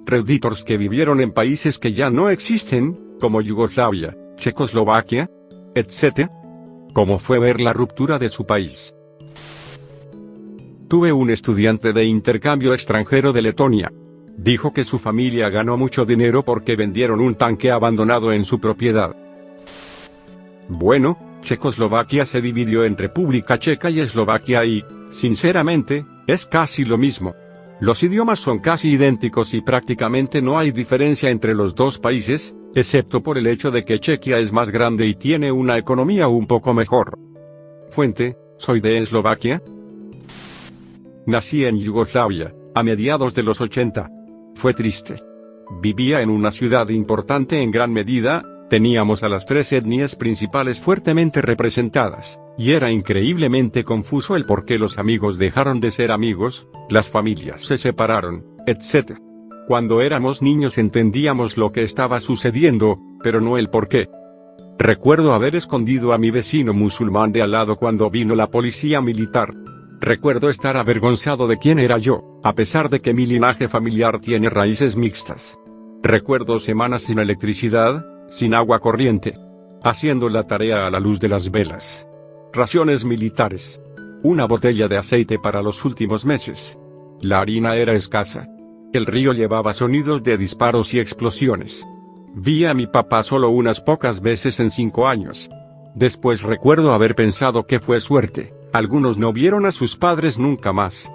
Redditors que vivieron en países que ya no existen, como Yugoslavia, Checoslovaquia, etc. ¿Cómo fue ver la ruptura de su país? Tuve un estudiante de intercambio extranjero de Letonia. Dijo que su familia ganó mucho dinero porque vendieron un tanque abandonado en su propiedad. Bueno, Checoslovaquia se dividió en República Checa y Eslovaquia y, sinceramente, es casi lo mismo. Los idiomas son casi idénticos y prácticamente no hay diferencia entre los dos países, excepto por el hecho de que Chequia es más grande y tiene una economía un poco mejor. Fuente: soy de Eslovaquia. Nací en Yugoslavia, a mediados de los 80. Fue triste. Vivía en una ciudad importante en gran medida, teníamos a las tres etnias principales fuertemente representadas, y era increíblemente confuso el por qué los amigos dejaron de ser amigos, las familias se separaron, etc. Cuando éramos niños entendíamos lo que estaba sucediendo, pero no el por qué. Recuerdo haber escondido a mi vecino musulmán de al lado cuando vino la policía militar. Recuerdo estar avergonzado de quién era yo, a pesar de que mi linaje familiar tiene raíces mixtas. Recuerdo semanas sin electricidad, sin agua corriente, haciendo la tarea a la luz de las velas. Raciones militares. Una botella de aceite para los últimos meses. La harina era escasa. El río llevaba sonidos de disparos y explosiones. Vi a mi papá solo unas pocas veces en 5 años. Después recuerdo haber pensado que fue suerte. Algunos no vieron a sus padres nunca más.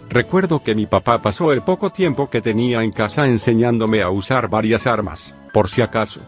Recuerdo que mi papá pasó el poco tiempo que tenía en casa enseñándome a usar varias armas, por si acaso.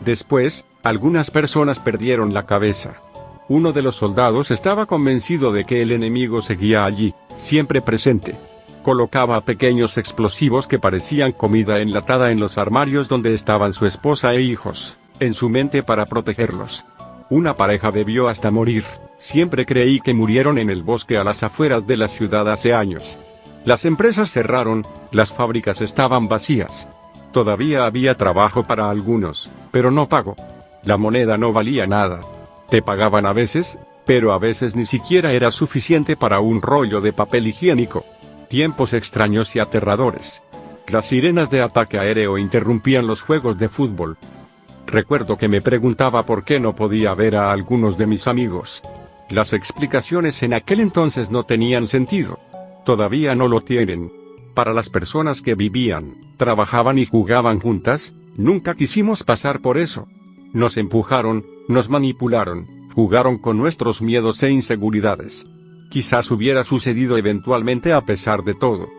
Después, algunas personas perdieron la cabeza. Uno de los soldados estaba convencido de que el enemigo seguía allí, siempre presente. Colocaba pequeños explosivos que parecían comida enlatada en los armarios donde estaban su esposa e hijos, en su mente para protegerlos. Una pareja bebió hasta morir. Siempre creí que murieron en el bosque a las afueras de la ciudad hace años. Las empresas cerraron, las fábricas estaban vacías. Todavía había trabajo para algunos, pero no pago. La moneda no valía nada. Te pagaban a veces, pero a veces ni siquiera era suficiente para un rollo de papel higiénico. Tiempos extraños y aterradores. Las sirenas de ataque aéreo interrumpían los juegos de fútbol. Recuerdo que me preguntaba por qué no podía ver a algunos de mis amigos. Las explicaciones en aquel entonces no tenían sentido. Todavía no lo tienen. Para las personas que vivían, trabajaban y jugaban juntas, nunca quisimos pasar por eso. Nos empujaron, nos manipularon, jugaron con nuestros miedos e inseguridades. Quizás hubiera sucedido eventualmente a pesar de todo.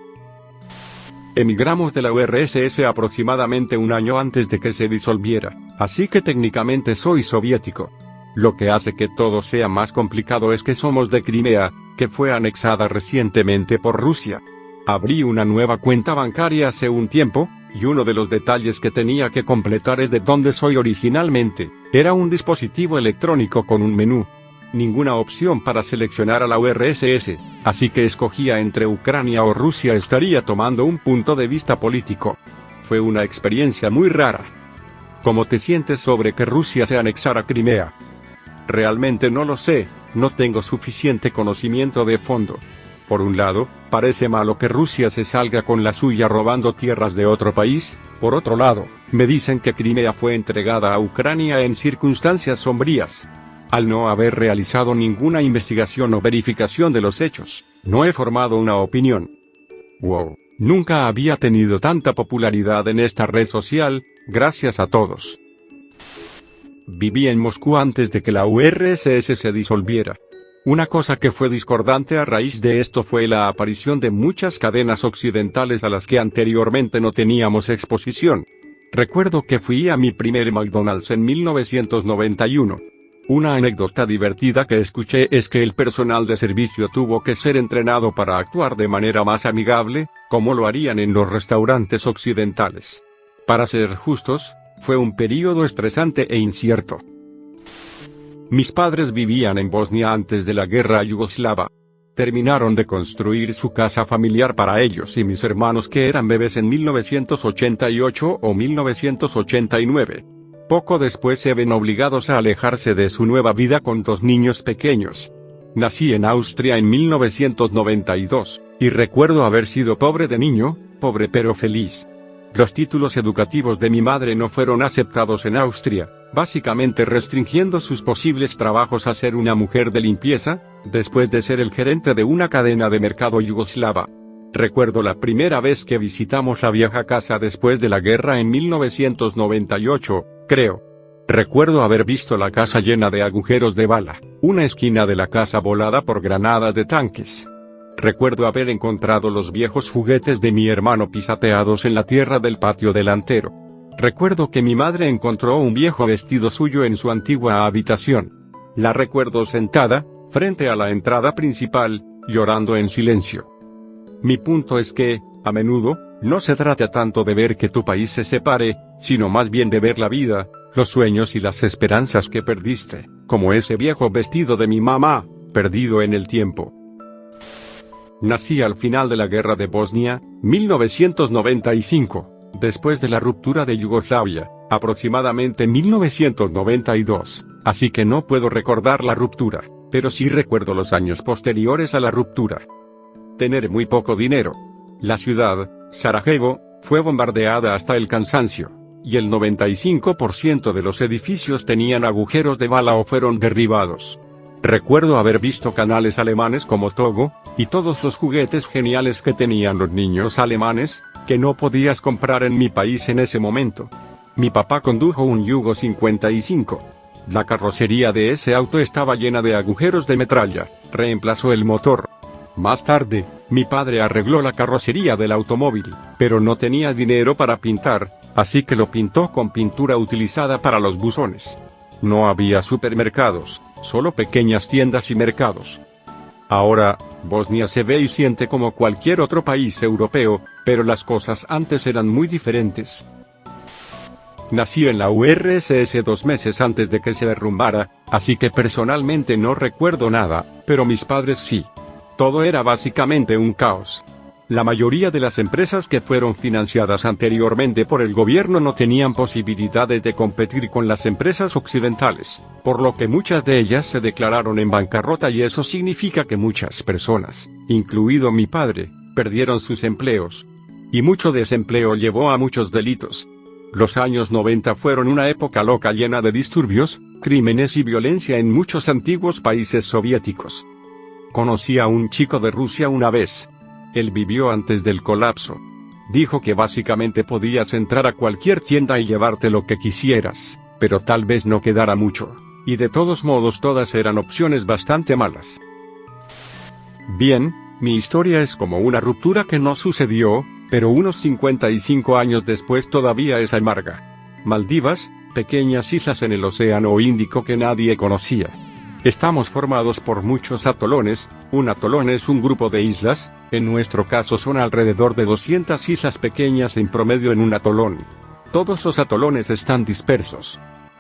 Emigramos de la URSS aproximadamente un año antes de que se disolviera, así que técnicamente soy soviético. Lo que hace que todo sea más complicado es que somos de Crimea, que fue anexada recientemente por Rusia. Abrí una nueva cuenta bancaria hace un tiempo, y uno de los detalles que tenía que completar es de dónde soy originalmente. Era un dispositivo electrónico con un menú. Ninguna opción para seleccionar a la URSS, así que escogía entre Ucrania o Rusia. Estaría tomando un punto de vista político. Fue una experiencia muy rara. ¿Cómo te sientes sobre que Rusia se anexara Crimea? Realmente no lo sé, no tengo suficiente conocimiento de fondo. Por un lado, parece malo que Rusia se salga con la suya robando tierras de otro país. Por otro lado, me dicen que Crimea fue entregada a Ucrania en circunstancias sombrías. Al no haber realizado ninguna investigación o verificación de los hechos, no he formado una opinión. Wow, nunca había tenido tanta popularidad en esta red social, gracias a todos. Viví en Moscú antes de que la URSS se disolviera. Una cosa que fue discordante a raíz de esto fue la aparición de muchas cadenas occidentales a las que anteriormente no teníamos exposición. Recuerdo que fui a mi primer McDonald's en 1991. Una anécdota divertida que escuché es que el personal de servicio tuvo que ser entrenado para actuar de manera más amigable, como lo harían en los restaurantes occidentales. Para ser justos, fue un período estresante e incierto. Mis padres vivían en Bosnia antes de la guerra yugoslava. Terminaron de construir su casa familiar para ellos y mis hermanos que eran bebés en 1988 o 1989. Poco después se ven obligados a alejarse de su nueva vida con 2 niños pequeños. Nací en Austria en 1992. Y recuerdo haber sido pobre de niño, pobre pero feliz. Los títulos educativos de mi madre no fueron aceptados en Austria, básicamente restringiendo sus posibles trabajos a ser una mujer de limpieza, después de ser el gerente de una cadena de mercado yugoslava. Recuerdo la primera vez que visitamos la vieja casa después de la guerra en 1998, creo. Recuerdo haber visto la casa llena de agujeros de bala, una esquina de la casa volada por granadas de tanques. Recuerdo haber encontrado los viejos juguetes de mi hermano pisoteados en la tierra del patio delantero. Recuerdo que mi madre encontró un viejo vestido suyo en su antigua habitación. La recuerdo sentada, frente a la entrada principal, llorando en silencio. Mi punto es que, a menudo, no se trata tanto de ver que tu país se separe, sino más bien de ver la vida, los sueños y las esperanzas que perdiste, como ese viejo vestido de mi mamá, perdido en el tiempo. Nací al final de la guerra de Bosnia, 1995, después de la ruptura de Yugoslavia, aproximadamente 1992, así que no puedo recordar la ruptura, pero sí recuerdo los años posteriores a la ruptura. Tener muy poco dinero. La ciudad, Sarajevo, fue bombardeada hasta el cansancio, y el 95% de los edificios tenían agujeros de bala o fueron derribados. Recuerdo haber visto canales alemanes como Togo, y todos los juguetes geniales que tenían los niños alemanes, que no podías comprar en mi país en ese momento. Mi papá condujo un Yugo 55. La carrocería de ese auto estaba llena de agujeros de metralla, reemplazó el motor. Más tarde, mi padre arregló la carrocería del automóvil, pero no tenía dinero para pintar, así que lo pintó con pintura utilizada para los buzones. No había supermercados, solo pequeñas tiendas y mercados. Ahora, Bosnia se ve y siente como cualquier otro país europeo, pero las cosas antes eran muy diferentes. Nací en la URSS 2 meses antes de que se derrumbara, así que personalmente no recuerdo nada, pero mis padres sí. Todo era básicamente un caos. La mayoría de las empresas que fueron financiadas anteriormente por el gobierno no tenían posibilidades de competir con las empresas occidentales, por lo que muchas de ellas se declararon en bancarrota y eso significa que muchas personas, incluido mi padre, perdieron sus empleos. Y mucho desempleo llevó a muchos delitos. Los años 90 fueron una época loca llena de disturbios, crímenes y violencia en muchos antiguos países soviéticos. Conocí a un chico de Rusia una vez. Él vivió antes del colapso. Dijo que básicamente podías entrar a cualquier tienda y llevarte lo que quisieras, pero tal vez no quedara mucho. Y de todos modos todas eran opciones bastante malas. Bien, mi historia es como una ruptura que no sucedió, pero unos 55 años después todavía es amarga. Maldivas, pequeñas islas en el Océano Índico que nadie conocía. Estamos formados por muchos atolones. Un atolón es un grupo de islas, en nuestro caso son alrededor de 200 islas pequeñas en promedio en un atolón. Todos los atolones están dispersos.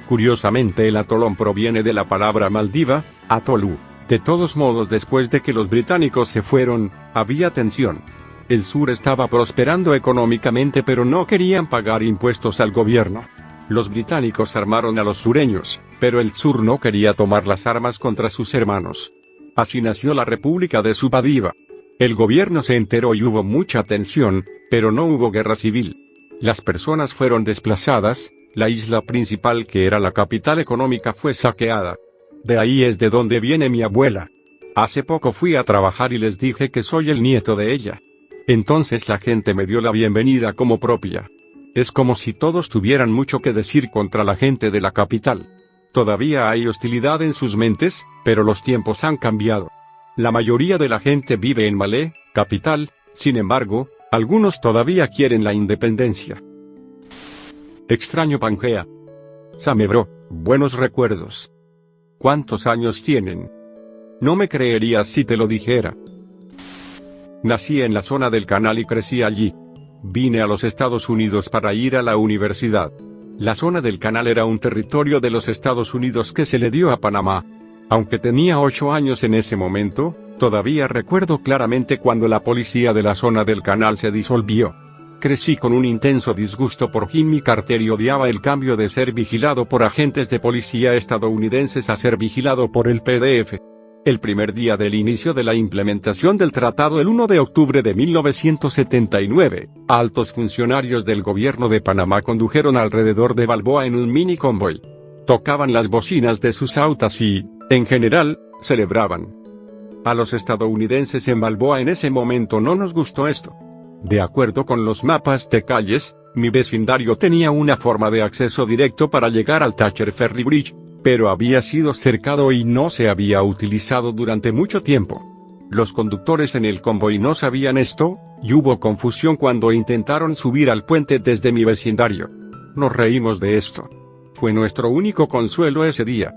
Curiosamente el atolón proviene de la palabra Maldiva, atolú. De todos modos después de que los británicos se fueron, había tensión. El sur estaba prosperando económicamente pero no querían pagar impuestos al gobierno. Los británicos armaron a los sureños, pero el sur no quería tomar las armas contra sus hermanos. Así nació la República de Subadiva. El gobierno se enteró y hubo mucha tensión, pero no hubo guerra civil. Las personas fueron desplazadas, la isla principal que era la capital económica fue saqueada. De ahí es de donde viene mi abuela. Hace poco fui a trabajar y les dije que soy el nieto de ella. Entonces la gente me dio la bienvenida como propia. Es como si todos tuvieran mucho que decir contra la gente de la capital. Todavía hay hostilidad en sus mentes, pero los tiempos han cambiado. La mayoría de la gente vive en Malé, capital, sin embargo, algunos todavía quieren la independencia. Extraño Pangea. Samebro, buenos recuerdos. ¿Cuántos años tienen? No me creerías si te lo dijera. Nací en la zona del Canal y crecí allí. Vine a los Estados Unidos para ir a la universidad. La zona del Canal era un territorio de los Estados Unidos que se le dio a Panamá. Aunque tenía 8 años en ese momento, todavía recuerdo claramente cuando la policía de la zona del Canal se disolvió. Crecí con un intenso disgusto por Jimmy Carter y odiaba el cambio de ser vigilado por agentes de policía estadounidenses a ser vigilado por el PDF. El primer día del inicio de la implementación del tratado, el 1 de octubre de 1979, altos funcionarios del gobierno de Panamá condujeron alrededor de Balboa en un mini convoy. Tocaban las bocinas de sus autos y, en general, celebraban. A los estadounidenses en Balboa en ese momento no nos gustó esto. De acuerdo con los mapas de calles, mi vecindario tenía una forma de acceso directo para llegar al Thatcher Ferry Bridge, pero había sido cercado y no se había utilizado durante mucho tiempo. Los conductores en el convoy no sabían esto, y hubo confusión cuando intentaron subir al puente desde mi vecindario. Nos reímos de esto. Fue nuestro único consuelo ese día.